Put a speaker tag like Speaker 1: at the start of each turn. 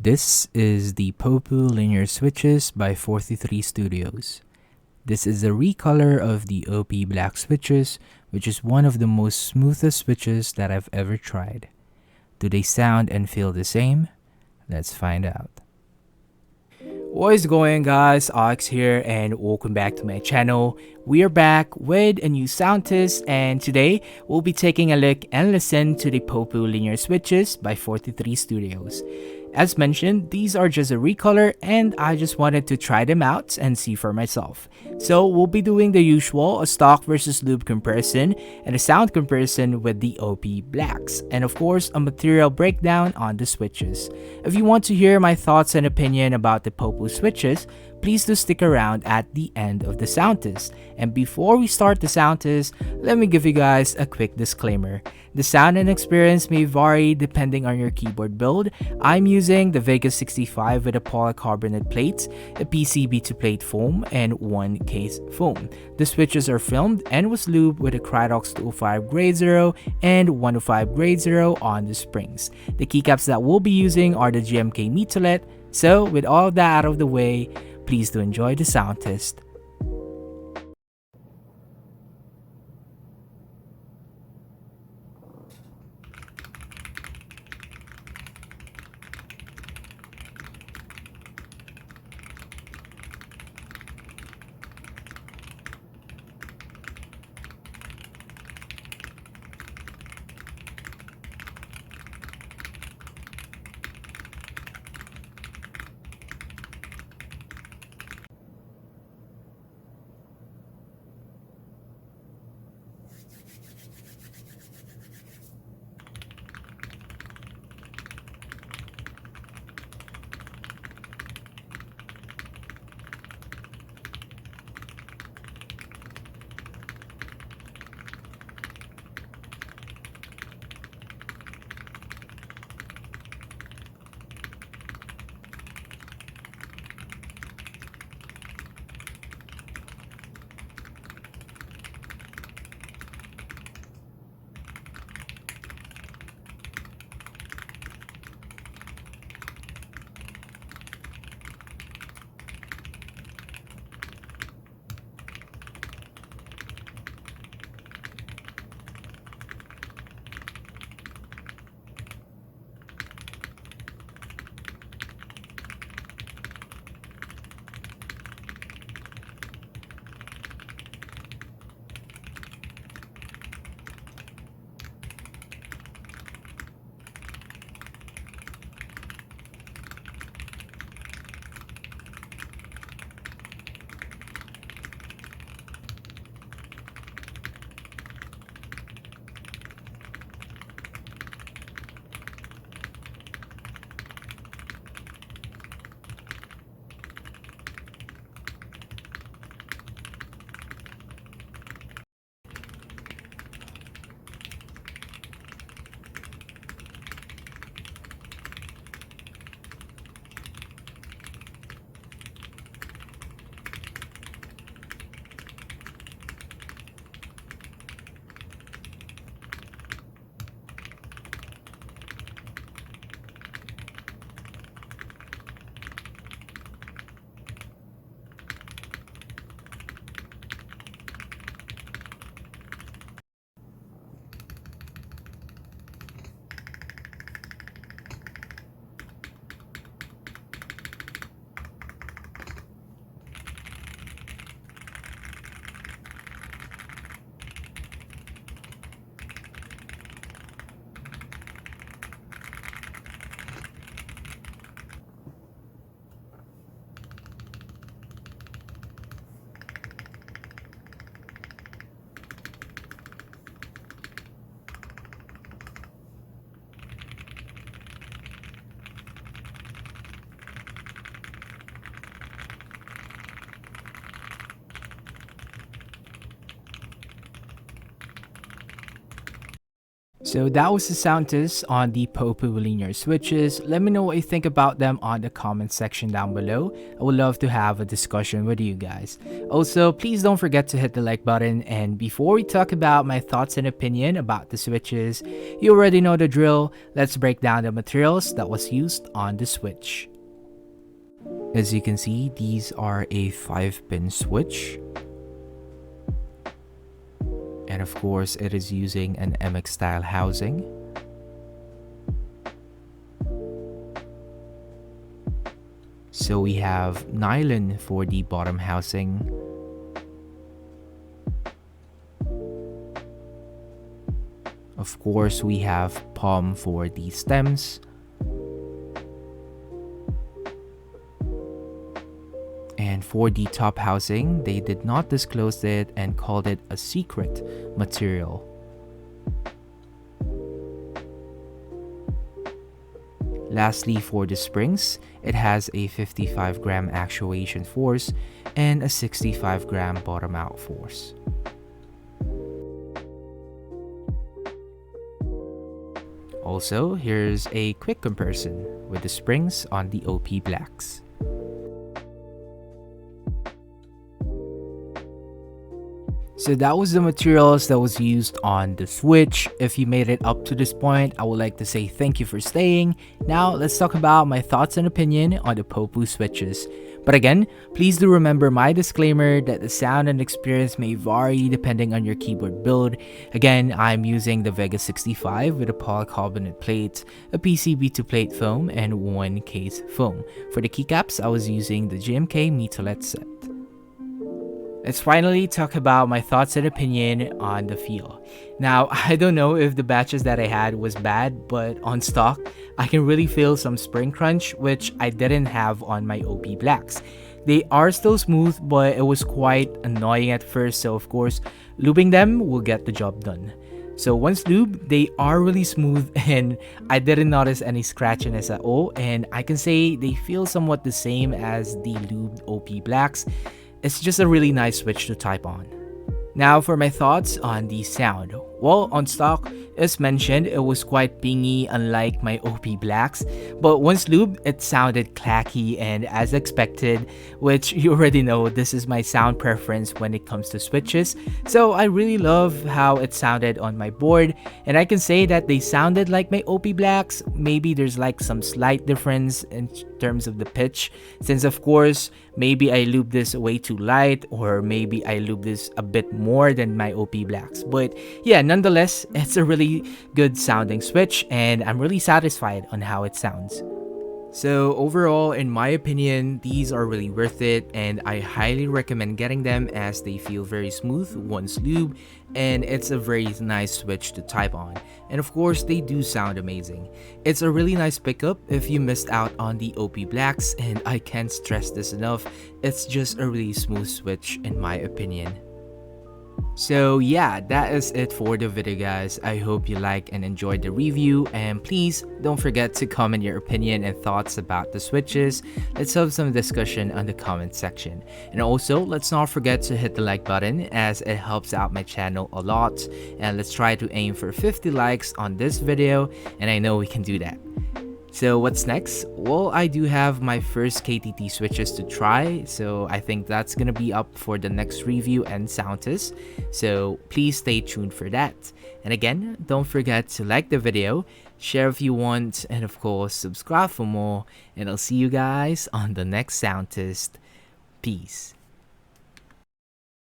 Speaker 1: This is the Popu Linear Switches by 43 Studios. This is a recolor of the Opblacks switches, which is one of the most smoothest switches that I've ever tried. Do they sound and feel the same? Let's find out. What is going, guys? Alex here and welcome back to my channel. We are back with a new sound test, and today we'll be taking a look and listen to the Popu Linear Switches by 43 Studios. As mentioned, these are just a recolor and I just wanted to try them out and see for myself. So we'll be doing the usual, a stock versus lube comparison and a sound comparison with the Opblacks, and of course a material breakdown on the switches. If you want to hear my thoughts and opinion about the Popu switches, please do stick around at the end of the sound test. And before we start the sound test, let me give you guys a quick disclaimer. The sound and experience may vary depending on your keyboard build. I'm using the Vega 65 with a polycarbonate plate, a PCB2 plate foam, and one case foam. The switches are filmed and was lubed with a Krydox 205 grade 0 and 105 grade 0 on the springs. The keycaps that we'll be using are the GMK Mitolet. So with all that out of the way, please do enjoy the sound test. So that was the sound test on the Popu Linear Switches. Let me know what you think about them on the comment section down below. I would love to have a discussion with you guys. Also, please don't forget to hit the like button, and before we talk about my thoughts and opinion about the switches, you already know the drill. Let's break down the materials that was used on the switch. As you can see, these are a 5-pin switch. And of course, it is using an MX style housing. So we have nylon for the bottom housing. Of course, we have POM for the stems. And for the top housing, they did not disclose it and called it a secret material. Lastly, for the springs, it has a 55-gram actuation force and a 65-gram bottom out force. Also, here's a quick comparison with the springs on the Opblacks. So that was the materials that was used on the switch. If you made it up to this point, I would like to say thank you for staying. Now let's talk about my thoughts and opinion on the Popu switches. But again, please do remember my disclaimer that the sound and experience may vary depending on your keyboard build. Again, I'm using the Vega 65 with a polycarbonate plate, a PCB2 plate foam, and one case foam. For the keycaps, I was using the GMK Mitolet set. Let's finally talk about my thoughts and opinion on the feel. Now, I don't know if the batches that I had was bad, but on stock, I can really feel some spring crunch, which I didn't have on my Opblacks. They are still smooth, but it was quite annoying at first, so of course, lubing them will get the job done. So once lubed, they are really smooth and I didn't notice any scratchiness at all, and I can say they feel somewhat the same as the lubed Opblacks. It's just a really nice switch to type on. Now for my thoughts on the sound. Well, on stock, as mentioned, it was quite pingy unlike my Opblacks, but once lubed, it sounded clacky and as expected, which you already know this is my sound preference when it comes to switches, so I really love how it sounded on my board, and I can say that they sounded like my Opblacks. Maybe there's like some slight difference in terms of the pitch, since of course, maybe I lubed this way too light, or maybe I lubed this a bit more than my Opblacks, but yeah, nonetheless, it's a really good sounding switch and I'm really satisfied on how it sounds. So overall, in my opinion, these are really worth it and I highly recommend getting them as they feel very smooth once lubed and it's a very nice switch to type on. And of course, they do sound amazing. It's a really nice pickup if you missed out on the Opblacks, and I can't stress this enough, it's just a really smooth switch in my opinion. So yeah, that is it for the video guys. I hope you liked and enjoyed the review, and please don't forget to comment your opinion and thoughts about the switches. Let's have some discussion on the comment section. And also, let's not forget to hit the like button as it helps out my channel a lot. And let's try to aim for 50 likes on this video, and I know we can do that. So what's next? Well, I do have my first KTT switches to try, so I think that's gonna be up for the next review and sound test, so please stay tuned for that. And again, don't forget to like the video, share if you want, and of course subscribe for more, and I'll see you guys on the next sound test. Peace.